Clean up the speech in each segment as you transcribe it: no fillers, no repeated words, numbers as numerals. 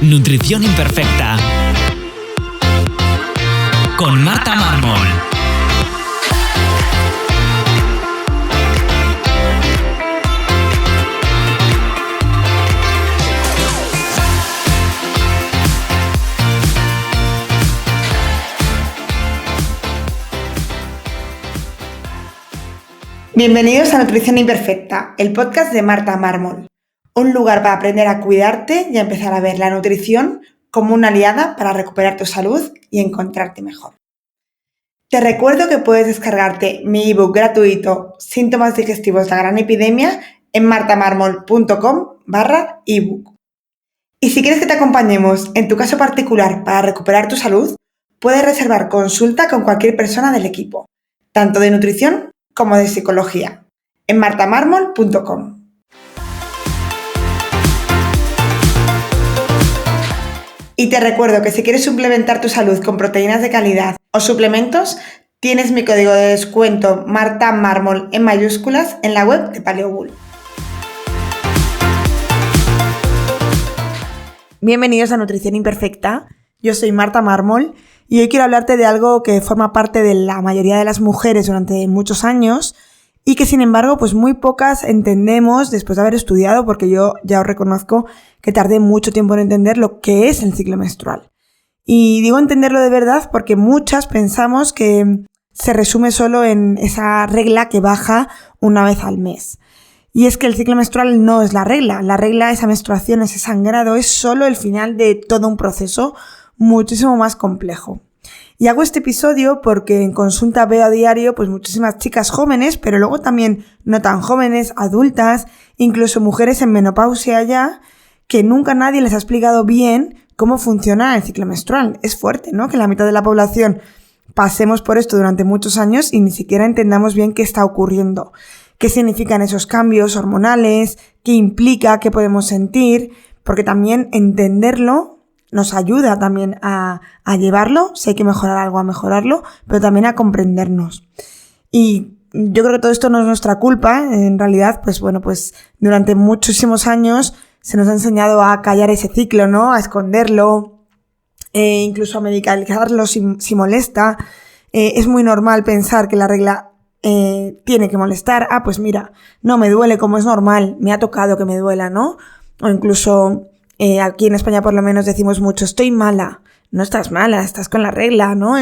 Nutrición Imperfecta con Marta Mármol. Bienvenidos a Nutrición Imperfecta, el podcast de Marta Mármol. Un lugar para aprender a cuidarte y a empezar a ver la nutrición como una aliada para recuperar tu salud y encontrarte mejor. Te recuerdo que puedes descargarte mi ebook gratuito Síntomas digestivos de la gran epidemia en martamarmol.com/ebook. Y si quieres que te acompañemos en tu caso particular para recuperar tu salud, puedes reservar consulta con cualquier persona del equipo, tanto de nutrición como de psicología, en martamarmol.com. Y te recuerdo que si quieres suplementar tu salud con proteínas de calidad o suplementos, tienes mi código de descuento MartaMármol en mayúsculas en la web de Paleobull. Bienvenidos a Nutrición Imperfecta. Yo soy Marta Mármol y hoy quiero hablarte de algo que forma parte de la mayoría de las mujeres durante muchos años y que sin embargo pues muy pocas entendemos después de haber estudiado, porque yo ya os reconozco que tardé mucho tiempo en entender lo que es el ciclo menstrual. Y digo entenderlo de verdad porque muchas pensamos que se resume solo en esa regla que baja una vez al mes. Y es que el ciclo menstrual no es la regla, esa menstruación, ese sangrado, es solo el final de todo un proceso muchísimo más complejo. Y hago este episodio porque en consulta veo a diario pues muchísimas chicas jóvenes, pero luego también no tan jóvenes, adultas, incluso mujeres en menopausia ya, que nunca nadie les ha explicado bien cómo funciona el ciclo menstrual. Es fuerte, ¿no? Que la mitad de la población pasemos por esto durante muchos años y ni siquiera entendamos bien qué está ocurriendo, qué significan esos cambios hormonales, qué implica, qué podemos sentir, porque también entenderlo nos ayuda también a llevarlo, si hay que mejorar algo, a mejorarlo, pero también a comprendernos. Y yo creo que todo esto no es nuestra culpa, en realidad, pues durante muchísimos años se nos ha enseñado a callar ese ciclo, ¿no? A esconderlo, incluso a medicalizarlo si molesta. Es muy normal pensar que la regla tiene que molestar. Ah, pues mira, no me duele como es normal, me ha tocado que me duela, ¿no? O incluso aquí en España por lo menos decimos mucho, estoy mala. No estás mala, estás con la regla, ¿no?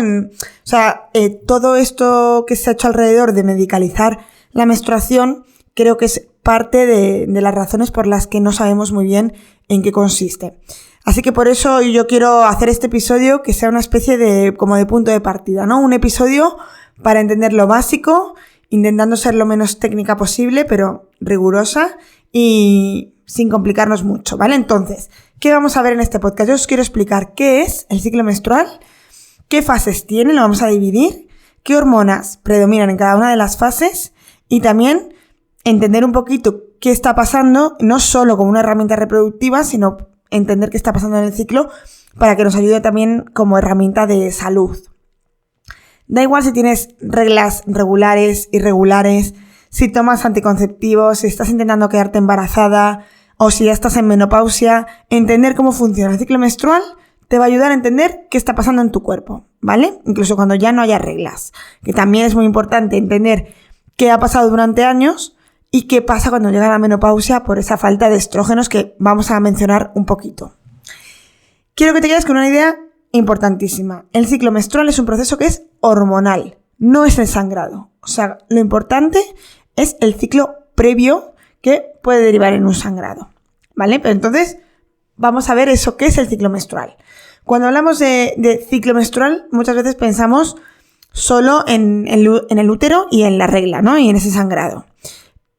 Todo esto que se ha hecho alrededor de medicalizar la menstruación creo que es parte de las razones por las que no sabemos muy bien en qué consiste. Así que por eso yo quiero hacer este episodio que sea una especie de punto de partida, ¿no? Un episodio para entender lo básico, intentando ser lo menos técnica posible, pero rigurosa y sin complicarnos mucho, ¿vale? Entonces, ¿qué vamos a ver en este podcast? Yo os quiero explicar qué es el ciclo menstrual, qué fases tiene, lo vamos a dividir, qué hormonas predominan en cada una de las fases y también entender un poquito qué está pasando, no solo como una herramienta reproductiva, sino entender qué está pasando en el ciclo para que nos ayude también como herramienta de salud. Da igual si tienes reglas regulares, irregulares, si tomas anticonceptivos, si estás intentando quedarte embarazada o si ya estás en menopausia, entender cómo funciona el ciclo menstrual te va a ayudar a entender qué está pasando en tu cuerpo, ¿vale? Incluso cuando ya no haya reglas, que también es muy importante entender qué ha pasado durante años y qué pasa cuando llega la menopausia por esa falta de estrógenos que vamos a mencionar un poquito. Quiero que te quedes con una idea importantísima. El ciclo menstrual es un proceso que es hormonal, no es el sangrado. O sea, lo importante es el ciclo previo que puede derivar en un sangrado, ¿vale? Pero entonces vamos a ver eso, ¿qué es el ciclo menstrual? Cuando hablamos de ciclo menstrual, muchas veces pensamos solo en el útero y en la regla, ¿no? Y en ese sangrado.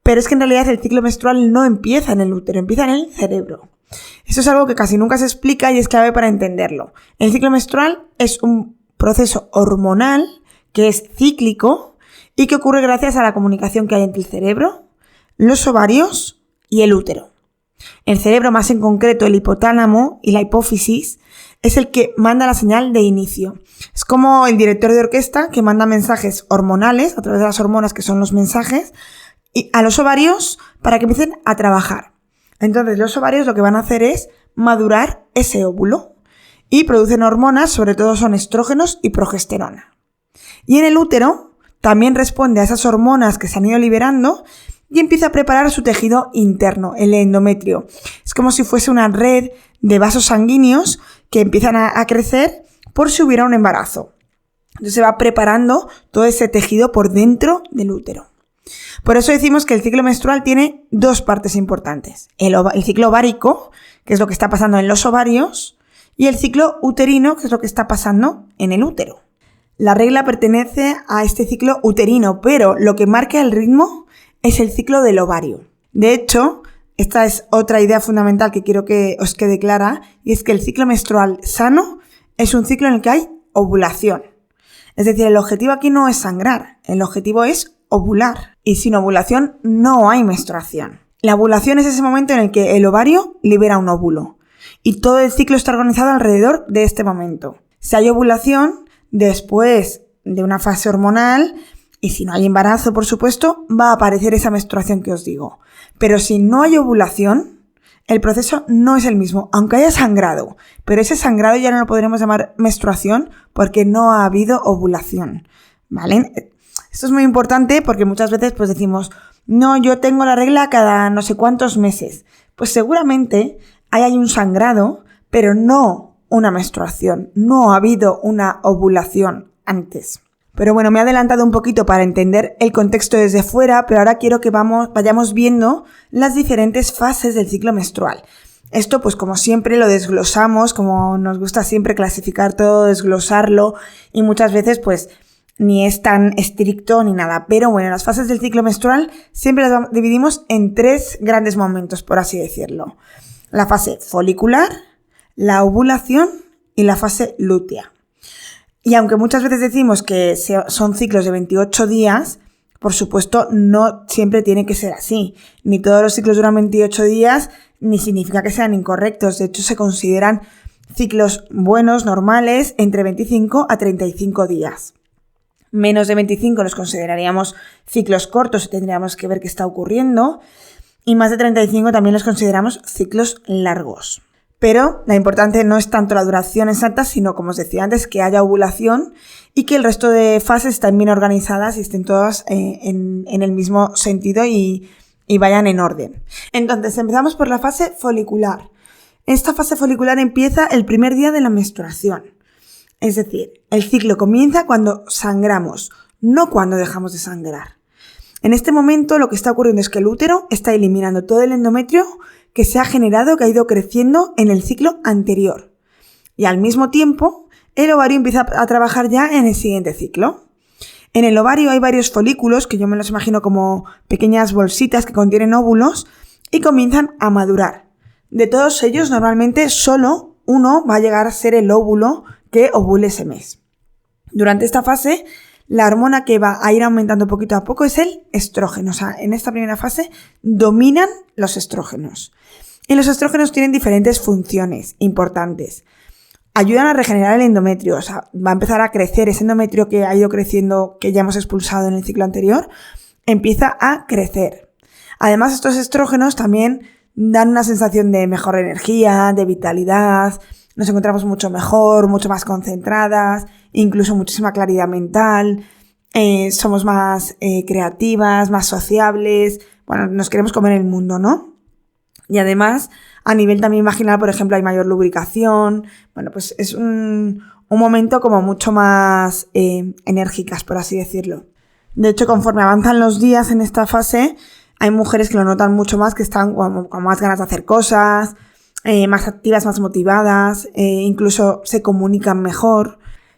Pero es que en realidad el ciclo menstrual no empieza en el útero, empieza en el cerebro. Eso es algo que casi nunca se explica y es clave para entenderlo. El ciclo menstrual es un proceso hormonal que es cíclico y que ocurre gracias a la comunicación que hay entre el cerebro, los ovarios y el útero. El cerebro, más en concreto el hipotálamo y la hipófisis, es el que manda la señal de inicio. Es como el director de orquesta que manda mensajes hormonales a través de las hormonas, que son los mensajes, y a los ovarios para que empiecen a trabajar. Entonces los ovarios lo que van a hacer es madurar ese óvulo y producen hormonas, sobre todo son estrógenos y progesterona. Y en el útero también responde a esas hormonas que se han ido liberando y empieza a preparar su tejido interno, el endometrio. Es como si fuese una red de vasos sanguíneos que empiezan a crecer por si hubiera un embarazo. Entonces se va preparando todo ese tejido por dentro del útero. Por eso decimos que el ciclo menstrual tiene dos partes importantes. El ciclo ovárico, que es lo que está pasando en los ovarios, y el ciclo uterino, que es lo que está pasando en el útero. La regla pertenece a este ciclo uterino, pero lo que marca el ritmo es el ciclo del ovario. De hecho, esta es otra idea fundamental que quiero que os quede clara, y es que el ciclo menstrual sano es un ciclo en el que hay ovulación. Es decir, el objetivo aquí no es sangrar, el objetivo es ovular. Y sin ovulación no hay menstruación. La ovulación es ese momento en el que el ovario libera un óvulo. Y todo el ciclo está organizado alrededor de este momento. Si hay ovulación, después de una fase hormonal, y si no hay embarazo, por supuesto, va a aparecer esa menstruación que os digo. Pero si no hay ovulación, el proceso no es el mismo, aunque haya sangrado. Pero ese sangrado ya no lo podremos llamar menstruación porque no ha habido ovulación, ¿vale? Esto es muy importante porque muchas veces pues decimos, no, yo tengo la regla cada no sé cuántos meses. Pues seguramente hay un sangrado, pero no una menstruación. No ha habido una ovulación antes. Pero bueno, me he adelantado un poquito para entender el contexto desde fuera, pero ahora quiero que vayamos viendo las diferentes fases del ciclo menstrual. Esto, pues como siempre, lo desglosamos, como nos gusta siempre clasificar todo, desglosarlo, y muchas veces, pues, ni es tan estricto ni nada. Pero bueno, las fases del ciclo menstrual siempre las dividimos en 3 grandes momentos, por así decirlo. La fase folicular, la ovulación y la fase lútea. Y aunque muchas veces decimos que son ciclos de 28 días, por supuesto no siempre tiene que ser así. Ni todos los ciclos duran 28 días, ni significa que sean incorrectos. De hecho, se consideran ciclos buenos, normales, entre 25 a 35 días. Menos de 25 los consideraríamos ciclos cortos y tendríamos que ver qué está ocurriendo. Y más de 35 también los consideramos ciclos largos. Pero la importante no es tanto la duración exacta, sino, como os decía antes, que haya ovulación y que el resto de fases estén bien organizadas y estén todas en el mismo sentido y vayan en orden. Entonces, empezamos por la fase folicular. Esta fase folicular empieza el primer día de la menstruación. Es decir, el ciclo comienza cuando sangramos, no cuando dejamos de sangrar. En este momento lo que está ocurriendo es que el útero está eliminando todo el endometrio que se ha generado, que ha ido creciendo en el ciclo anterior. Y al mismo tiempo, el ovario empieza a trabajar ya en el siguiente ciclo. En el ovario hay varios folículos, que yo me los imagino como pequeñas bolsitas que contienen óvulos, y comienzan a madurar. De todos ellos, normalmente solo uno va a llegar a ser el óvulo que ovule ese mes. Durante esta fase, la hormona que va a ir aumentando poquito a poco es el estrógeno. O sea, en esta primera fase dominan los estrógenos. Y los estrógenos tienen diferentes funciones importantes. Ayudan a regenerar el endometrio. O sea, va a empezar a crecer ese endometrio que ha ido creciendo, que ya hemos expulsado en el ciclo anterior. Empieza a crecer. Además, estos estrógenos también dan una sensación de mejor energía, de vitalidad. Nos encontramos mucho mejor, mucho más concentradas, incluso muchísima claridad mental, somos más creativas, más sociables, bueno, nos queremos comer el mundo, ¿no? Y además, a nivel también vaginal, por ejemplo, hay mayor lubricación, bueno, pues es un momento como mucho más enérgicas, por así decirlo. De hecho, conforme avanzan los días en esta fase, hay mujeres que lo notan mucho más, que están con más ganas de hacer cosas, más activas, más motivadas, incluso se comunican mejor.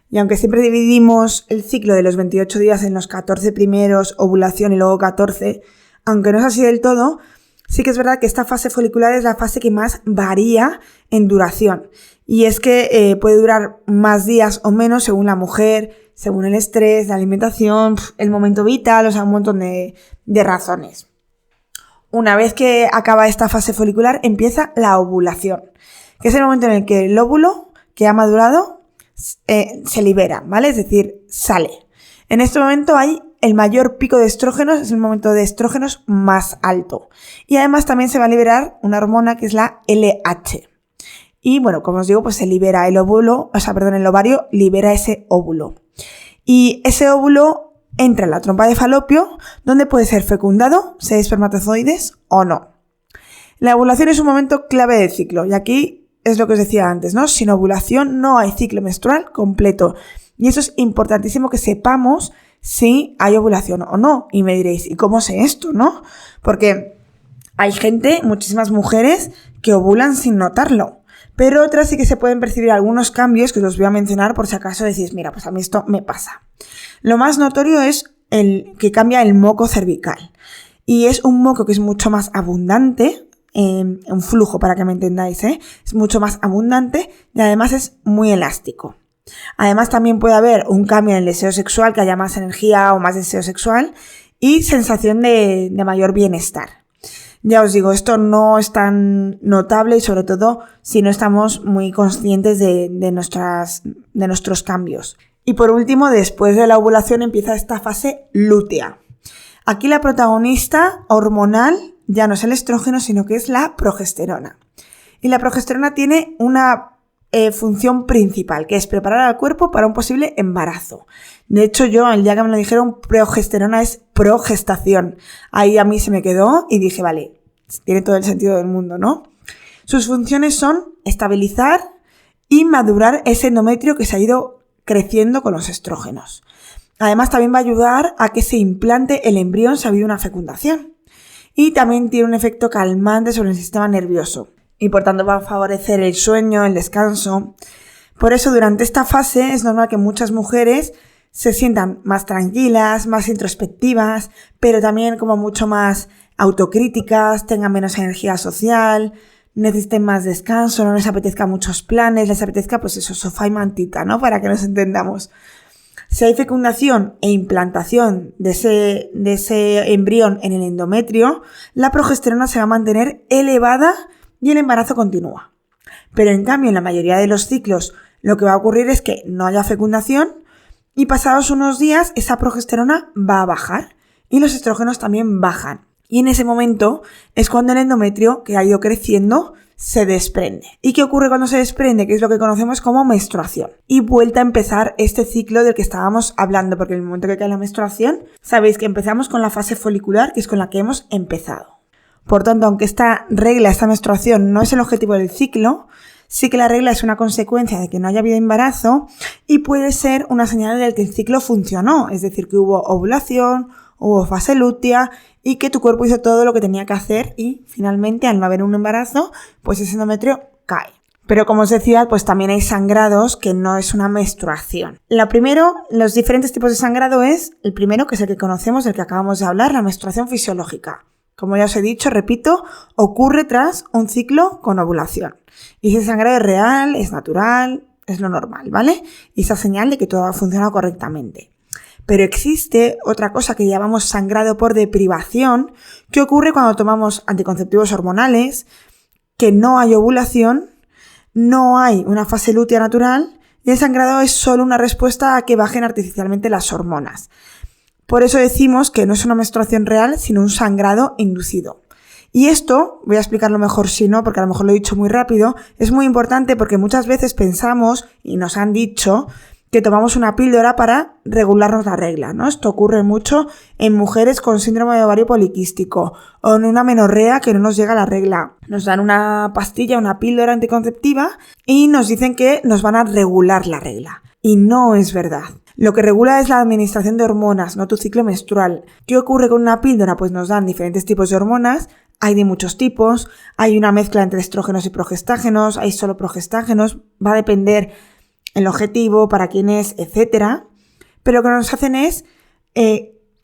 Y aunque siempre dividimos el ciclo de los 28 días en los 14 primeros, ovulación y luego 14, aunque no es así del todo, sí que es verdad que esta fase folicular es la fase que más varía en duración. Y es que puede durar más días o menos según la mujer, según el estrés, la alimentación, el momento vital, o sea, un montón de razones. Una vez que acaba esta fase folicular, empieza la ovulación, que es el momento en el que el óvulo que ha madurado se libera, ¿vale? Es decir, sale. En este momento hay el mayor pico de estrógenos, es el momento de estrógenos más alto. Y además también se va a liberar una hormona que es la LH. Y bueno, como os digo, pues se libera el ovario libera ese óvulo. Y ese óvulo entra en la trompa de falopio, donde puede ser fecundado, si hay espermatozoides o no. La ovulación es un momento clave del ciclo, y aquí es lo que os decía antes, ¿no? Sin ovulación no hay ciclo menstrual completo. Y eso es importantísimo que sepamos si hay ovulación o no. Y me diréis, ¿y cómo sé esto, no? Porque hay gente, muchísimas mujeres, que ovulan sin notarlo. Pero otras sí que se pueden percibir algunos cambios que os voy a mencionar por si acaso decís, mira, pues a mí esto me pasa. Lo más notorio es el que cambia el moco cervical. Y es un moco que es mucho más abundante, un flujo para que me entendáis, es mucho más abundante y además es muy elástico. Además también puede haber un cambio en el deseo sexual, que haya más energía o más deseo sexual y sensación de mayor bienestar. Ya os digo, esto no es tan notable y sobre todo si no estamos muy conscientes de nuestros cambios. Y por último, después de la ovulación empieza esta fase lútea. Aquí la protagonista hormonal ya no es el estrógeno, sino que es la progesterona. Y la progesterona tiene una función principal, que es preparar al cuerpo para un posible embarazo. De hecho, yo el día que me lo dijeron, progesterona es progestación. Ahí a mí se me quedó y dije, vale, tiene todo el sentido del mundo, ¿no? Sus funciones son estabilizar y madurar ese endometrio que se ha ido creciendo con los estrógenos. Además, también va a ayudar a que se implante el embrión si ha habido una fecundación. Y también tiene un efecto calmante sobre el sistema nervioso. Y por tanto va a favorecer el sueño, el descanso. Por eso durante esta fase es normal que muchas mujeres se sientan más tranquilas, más introspectivas, pero también como mucho más autocríticas, tengan menos energía social, necesiten más descanso, no les apetezca muchos planes, les apetezca pues eso, sofá y mantita, ¿no? Para que nos entendamos. Si hay fecundación e implantación de ese embrión en el endometrio, la progesterona se va a mantener elevada y el embarazo continúa. Pero en cambio, en la mayoría de los ciclos, lo que va a ocurrir es que no haya fecundación y pasados unos días esa progesterona va a bajar y los estrógenos también bajan. Y en ese momento es cuando el endometrio, que ha ido creciendo, se desprende. ¿Y qué ocurre cuando se desprende? Que es lo que conocemos como menstruación. Y vuelta a empezar este ciclo del que estábamos hablando, porque en el momento que cae la menstruación, sabéis que empezamos con la fase folicular, que es con la que hemos empezado. Por tanto, aunque esta menstruación no es el objetivo del ciclo, sí que la regla es una consecuencia de que no haya habido embarazo y puede ser una señal de que el ciclo funcionó, es decir, que hubo ovulación, hubo fase lútea y que tu cuerpo hizo todo lo que tenía que hacer y finalmente, al no haber un embarazo, pues ese endometrio cae. Pero como os decía, pues también hay sangrados que no es una menstruación. Lo primero, los diferentes tipos de sangrado es el primero, que es el que conocemos, del que acabamos de hablar, la menstruación fisiológica. Como ya os he dicho, repito, ocurre tras un ciclo con ovulación. Y ese sangrado es real, es natural, es lo normal, ¿vale? Y esa señal de que todo ha funcionado correctamente. Pero existe otra cosa que llamamos sangrado por deprivación, que ocurre cuando tomamos anticonceptivos hormonales, que no hay ovulación, no hay una fase lútea natural, y el sangrado es solo una respuesta a que bajen artificialmente las hormonas. Por eso decimos que no es una menstruación real, sino un sangrado inducido. Y esto, voy a explicarlo mejor si no, porque a lo mejor lo he dicho muy rápido, es muy importante porque muchas veces pensamos, y nos han dicho, que tomamos una píldora para regularnos la regla, ¿no? Esto ocurre mucho en mujeres con síndrome de ovario poliquístico o en una amenorrea que no nos llega la regla. Nos dan una pastilla, una píldora anticonceptiva y nos dicen que nos van a regular la regla. Y no es verdad. Lo que regula es la administración de hormonas, no tu ciclo menstrual. ¿Qué ocurre con una píldora? Pues nos dan diferentes tipos de hormonas, hay de muchos tipos, hay una mezcla entre estrógenos y progestágenos, hay solo progestágenos, va a depender el objetivo, para quién es, etc. Pero lo que nos hacen es,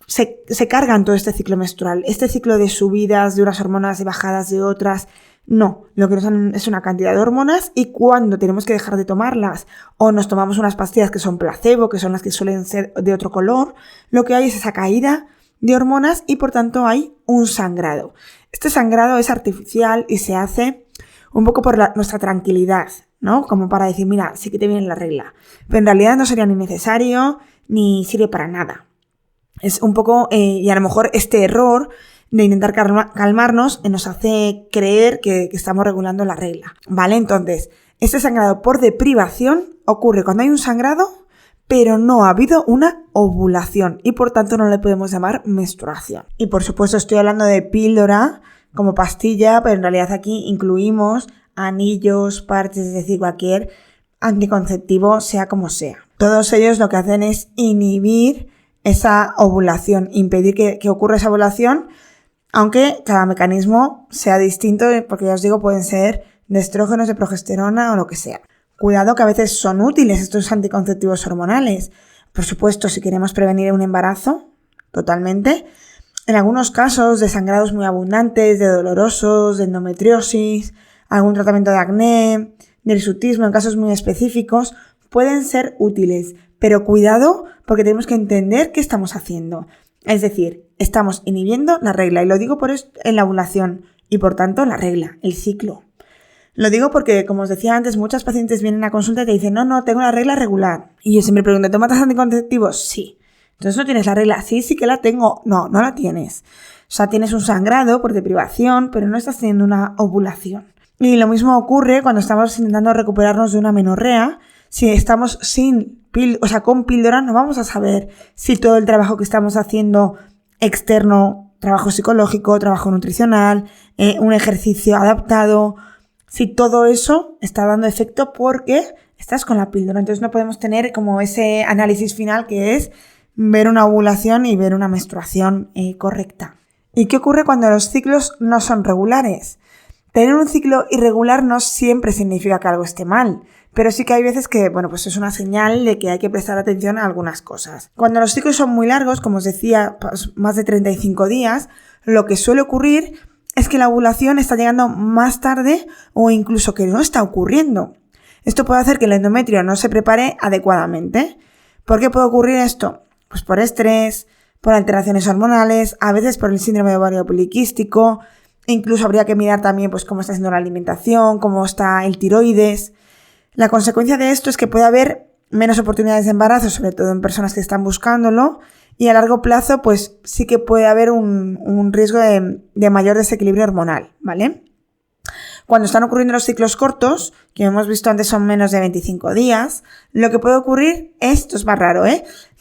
se cargan todo este ciclo menstrual, este ciclo de subidas de unas hormonas y bajadas de otras. No, lo que nos dan es una cantidad de hormonas y cuando tenemos que dejar de tomarlas o nos tomamos unas pastillas que son placebo, que son las que suelen ser de otro color, lo que hay es esa caída de hormonas y por tanto hay un sangrado. Este sangrado es artificial y se hace un poco por nuestra tranquilidad, ¿no? Como para decir, mira, sí que te viene la regla. Pero en realidad no sería ni necesario ni sirve para nada. Es un poco, y a lo mejor este error de intentar calmarnos nos hace creer que estamos regulando la regla, ¿vale? Entonces, Este sangrado por deprivación ocurre cuando hay un sangrado, pero no ha habido una ovulación y por tanto no le podemos llamar menstruación. Y por supuesto estoy hablando de píldora como pastilla, pero en realidad aquí incluimos anillos, parches, es decir, cualquier anticonceptivo, sea como sea. Todos ellos lo que hacen es inhibir esa ovulación, impedir que ocurra esa ovulación, aunque cada mecanismo sea distinto, porque ya os digo, pueden ser de estrógenos, de progesterona o lo que sea. Cuidado que a veces son útiles estos anticonceptivos hormonales. Por supuesto, si queremos prevenir un embarazo, totalmente. En algunos casos de sangrados muy abundantes, de dolorosos, de endometriosis, algún tratamiento de acné, de hirsutismo, en casos muy específicos, pueden ser útiles. Pero cuidado, porque tenemos que entender qué estamos haciendo. Es decir, estamos inhibiendo la regla. Y lo digo por esto en la ovulación y por tanto la regla, el ciclo. Lo digo porque, como os decía antes, muchas pacientes vienen a consulta y te dicen no, tengo la regla regular. Y yo siempre pregunto, ¿tomas anticonceptivos? Sí. Entonces no tienes la regla. Sí que la tengo. No la tienes. O sea, tienes un sangrado por deprivación, pero no estás teniendo una ovulación. Y lo mismo ocurre cuando estamos intentando recuperarnos de una menorrea. Si estamos con píldora, no vamos a saber si todo el trabajo que estamos haciendo externo, trabajo psicológico, trabajo nutricional, un ejercicio adaptado, si todo eso está dando efecto porque estás con la píldora. Entonces no podemos tener como ese análisis final que es ver una ovulación y ver una menstruación correcta. ¿Y qué ocurre cuando los ciclos no son regulares? Tener un ciclo irregular no siempre significa que algo esté mal, pero sí que hay veces que, pues es una señal de que hay que prestar atención a algunas cosas. Cuando los ciclos son muy largos, como os decía, más de 35 días, lo que suele ocurrir es que la ovulación está llegando más tarde o incluso que no está ocurriendo. Esto puede hacer que el endometrio no se prepare adecuadamente. ¿Por qué puede ocurrir esto? Pues por estrés, por alteraciones hormonales, a veces por el síndrome de ovario poliquístico. Incluso habría que mirar también pues cómo está siendo la alimentación, cómo está el tiroides. La consecuencia de esto es que puede haber menos oportunidades de embarazo, sobre todo en personas que están buscándolo, y a largo plazo pues sí que puede haber un riesgo de mayor desequilibrio hormonal, ¿vale? Cuando están ocurriendo los ciclos cortos, que hemos visto antes son menos de 25 días, lo que puede ocurrir, esto es más raro,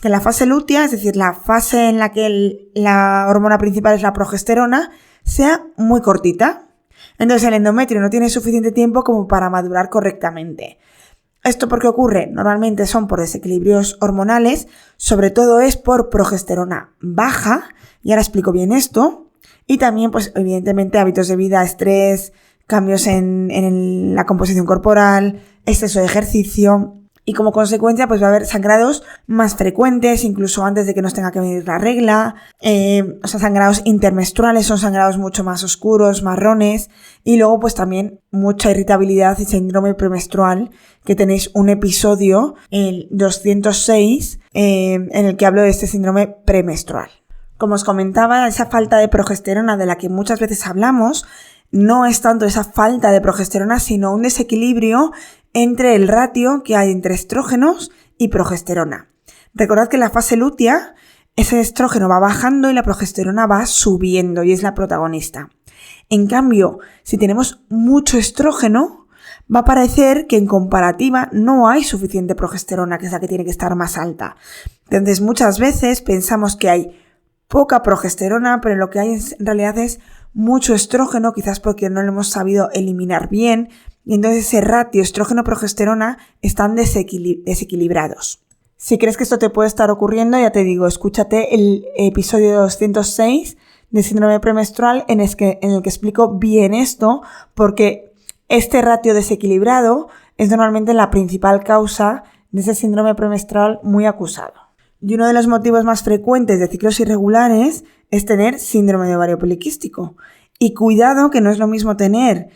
que la fase lútea, es decir, la fase en la que la hormona principal es la progesterona, sea muy cortita. Entonces el endometrio no tiene suficiente tiempo como para madurar correctamente. ¿Esto por qué ocurre? Normalmente son por desequilibrios hormonales, sobre todo es por progesterona baja, y ahora explico bien esto, y también pues evidentemente hábitos de vida, estrés, cambios en la composición corporal, exceso de ejercicio, y como consecuencia pues va a haber sangrados más frecuentes, incluso antes de que nos tenga que venir la regla. Sangrados intermenstruales son sangrados mucho más oscuros, marrones, y luego pues también mucha irritabilidad y síndrome premenstrual, que tenéis un episodio, el 206, en el que hablo de este síndrome premenstrual. Como os comentaba, esa falta de progesterona de la que muchas veces hablamos, no es tanto esa falta de progesterona, sino un desequilibrio entre el ratio que hay entre estrógenos y progesterona. Recordad que en la fase lútea ese estrógeno va bajando y la progesterona va subiendo y es la protagonista. En cambio, si tenemos mucho estrógeno, va a parecer que en comparativa no hay suficiente progesterona, que es la que tiene que estar más alta. Entonces muchas veces pensamos que hay poca progesterona, pero lo que hay en realidad es mucho estrógeno, quizás porque no lo hemos sabido eliminar bien, y entonces ese ratio estrógeno-progesterona están desequilibrados. Si crees que esto te puede estar ocurriendo, ya te digo, escúchate el episodio 206 de síndrome premenstrual en el que explico bien esto, porque este ratio desequilibrado es normalmente la principal causa de ese síndrome premenstrual muy acusado. Y uno de los motivos más frecuentes de ciclos irregulares es tener síndrome de ovario poliquístico. Y cuidado, que no es lo mismo tener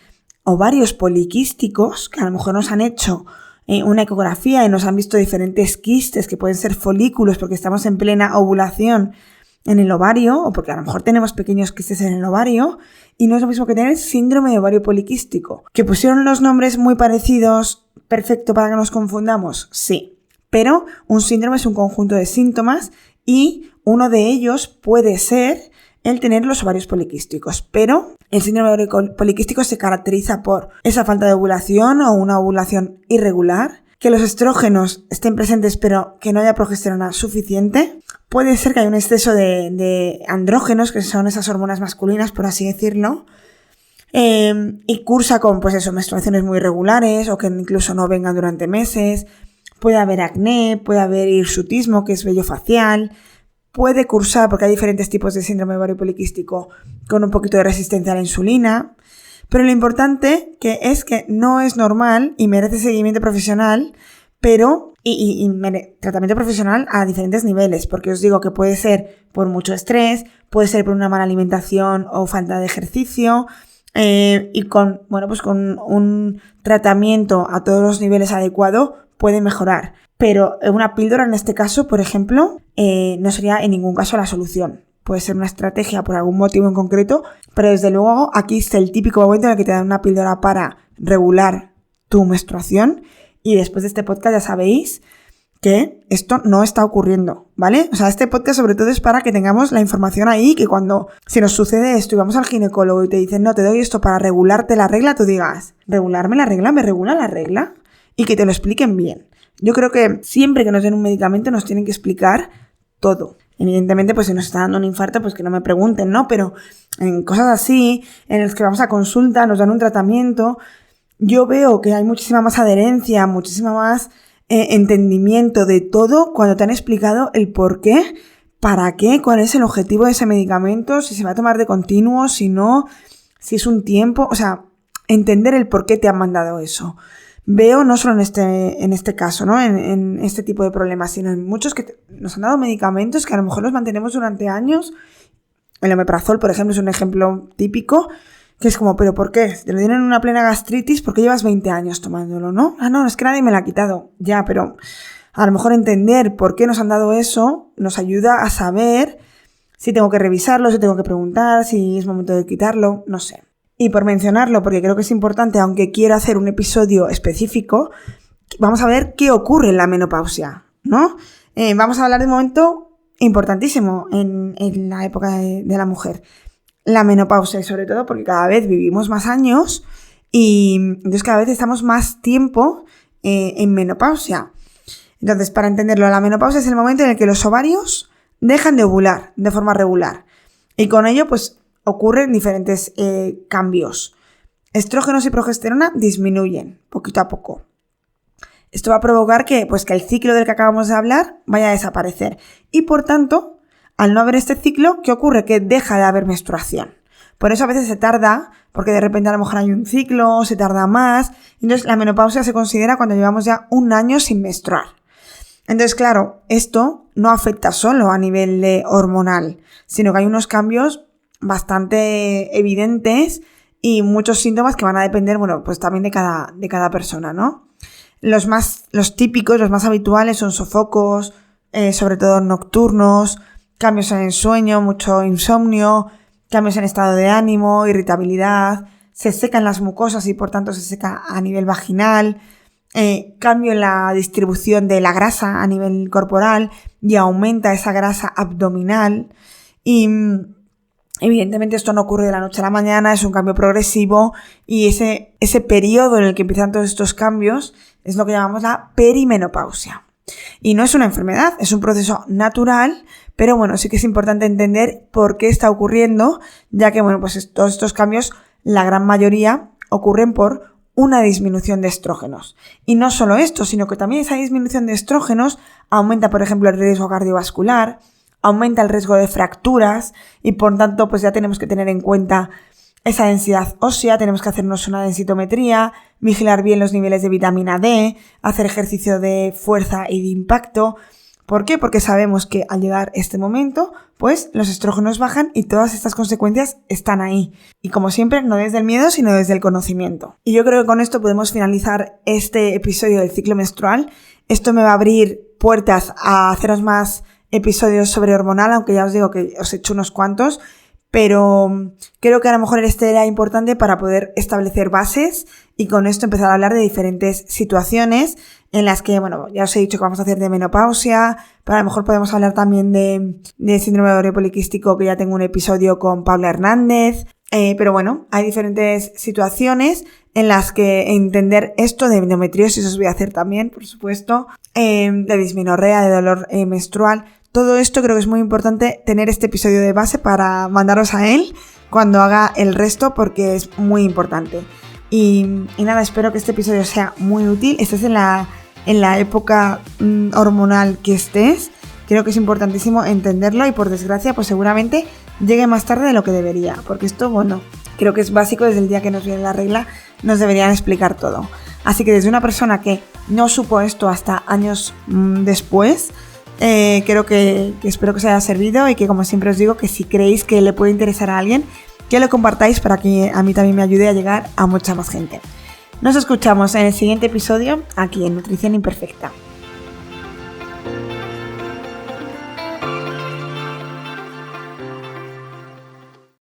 ovarios poliquísticos, que a lo mejor nos han hecho una ecografía y nos han visto diferentes quistes que pueden ser folículos porque estamos en plena ovulación en el ovario, o porque a lo mejor tenemos pequeños quistes en el ovario, y no es lo mismo que tener síndrome de ovario poliquístico. ¿Que pusieron los nombres muy parecidos, perfecto para que nos confundamos? Sí, pero un síndrome es un conjunto de síntomas y uno de ellos puede ser el tener los ovarios poliquísticos, pero el síndrome de ovario poliquístico se caracteriza por esa falta de ovulación o una ovulación irregular, que los estrógenos estén presentes pero que no haya progesterona suficiente. Puede ser que haya un exceso de andrógenos, que son esas hormonas masculinas, por así decirlo, y cursa con, pues eso, menstruaciones muy irregulares o que incluso no vengan durante meses. Puede haber acné, puede haber hirsutismo, que es vello facial. Puede cursar, porque hay diferentes tipos de síndrome de ovario poliquístico, con un poquito de resistencia a la insulina. Pero lo importante es que no es normal y merece seguimiento profesional, pero tratamiento profesional a diferentes niveles, porque os digo que puede ser por mucho estrés, puede ser por una mala alimentación o falta de ejercicio, y con un tratamiento a todos los niveles adecuado puede mejorar. Pero una píldora en este caso, por ejemplo, no sería en ningún caso la solución. Puede ser una estrategia por algún motivo en concreto, pero desde luego aquí está el típico momento en el que te dan una píldora para regular tu menstruación, y después de este podcast ya sabéis que esto no está ocurriendo, ¿vale? O sea, este podcast sobre todo es para que tengamos la información ahí, que cuando si nos sucede esto y vamos al ginecólogo y te dicen, no, te doy esto para regularte la regla, tú digas, ¿regularme la regla? ¿Me regula la regla? Y que te lo expliquen bien. Yo creo que siempre que nos den un medicamento nos tienen que explicar todo. Evidentemente, pues si nos está dando un infarto, pues que no me pregunten, ¿no? Pero en cosas así, en las que vamos a consulta, nos dan un tratamiento, yo veo que hay muchísima más adherencia, muchísima más entendimiento de todo cuando te han explicado el por qué, para qué, cuál es el objetivo de ese medicamento, si se va a tomar de continuo, si no, si es un tiempo, o sea, entender el por qué te han mandado eso. Veo no solo en este caso, ¿no? En este tipo de problemas, sino en muchos que nos han dado medicamentos que a lo mejor los mantenemos durante años. El omeprazol, por ejemplo, es un ejemplo típico, que es como, ¿pero por qué? Si te lo dieron en una plena gastritis, ¿por qué llevas 20 años tomándolo, no? Ah, no, es que nadie me lo ha quitado. Ya, pero a lo mejor entender por qué nos han dado eso nos ayuda a saber si tengo que revisarlo, si tengo que preguntar, si es momento de quitarlo, no sé. Y por mencionarlo, porque creo que es importante, aunque quiero hacer un episodio específico, vamos a ver qué ocurre en la menopausia, ¿no? Vamos a hablar de un momento importantísimo en la época de la mujer. La menopausia, y sobre todo porque cada vez vivimos más años y entonces cada vez estamos más tiempo en menopausia. Entonces, para entenderlo, la menopausia es el momento en el que los ovarios dejan de ovular de forma regular. Y con ello, pues, ocurren diferentes cambios. Estrógenos y progesterona disminuyen poquito a poco. Esto va a provocar que el ciclo del que acabamos de hablar vaya a desaparecer. Y por tanto, al no haber este ciclo, ¿qué ocurre? Que deja de haber menstruación. Por eso a veces se tarda, porque de repente a lo mejor hay un ciclo, se tarda más. Entonces la menopausia se considera cuando llevamos ya un año sin menstruar. Entonces, claro, esto no afecta solo a nivel hormonal, sino que hay unos cambios bastante evidentes y muchos síntomas que van a depender, pues también de cada persona, ¿no? Los típicos, los más habituales son sofocos, sobre todo nocturnos, cambios en el sueño, mucho insomnio, cambios en estado de ánimo, irritabilidad, se secan las mucosas y por tanto se seca a nivel vaginal, cambio en la distribución de la grasa a nivel corporal y aumenta esa grasa abdominal. Y evidentemente esto no ocurre de la noche a la mañana, es un cambio progresivo y ese periodo en el que empiezan todos estos cambios es lo que llamamos la perimenopausia. Y no es una enfermedad, es un proceso natural, pero sí que es importante entender por qué está ocurriendo, ya que todos estos cambios, la gran mayoría, ocurren por una disminución de estrógenos. Y no solo esto, sino que también esa disminución de estrógenos aumenta, por ejemplo, el riesgo cardiovascular, aumenta el riesgo de fracturas y por tanto ya tenemos que tener en cuenta esa densidad ósea, tenemos que hacernos una densitometría, vigilar bien los niveles de vitamina D, hacer ejercicio de fuerza y de impacto. ¿Por qué? Porque sabemos que al llegar este momento, los estrógenos bajan y todas estas consecuencias están ahí. Y como siempre, no desde el miedo, sino desde el conocimiento. Y yo creo que con esto podemos finalizar este episodio del ciclo menstrual. Esto me va a abrir puertas a haceros más episodios sobre hormonal, aunque ya os digo que os he hecho unos cuantos, pero creo que a lo mejor este era importante para poder establecer bases y con esto empezar a hablar de diferentes situaciones en las que, bueno, ya os he dicho que vamos a hacer de menopausia, pero a lo mejor podemos hablar también de síndrome de ovario poliquístico, que ya tengo un episodio con Paula Hernández, pero bueno, hay diferentes situaciones en las que entender esto de endometriosis os voy a hacer también, por supuesto, de dismenorrea, de dolor menstrual. Todo esto creo que es muy importante tener este episodio de base para mandaros a él cuando haga el resto, porque es muy importante. Y nada, espero que este episodio sea muy útil. Estés en la época hormonal que estés. Creo que es importantísimo entenderlo y por desgracia pues seguramente llegue más tarde de lo que debería. Porque esto, bueno, creo que es básico. Desde el día que nos viene la regla nos deberían explicar todo. Así que desde una persona que no supo esto hasta años después, creo que espero que os haya servido y que, como siempre os digo, que si creéis que le puede interesar a alguien, que lo compartáis para que a mí también me ayude a llegar a mucha más gente. Nos escuchamos en el siguiente episodio aquí en Nutrición Imperfecta.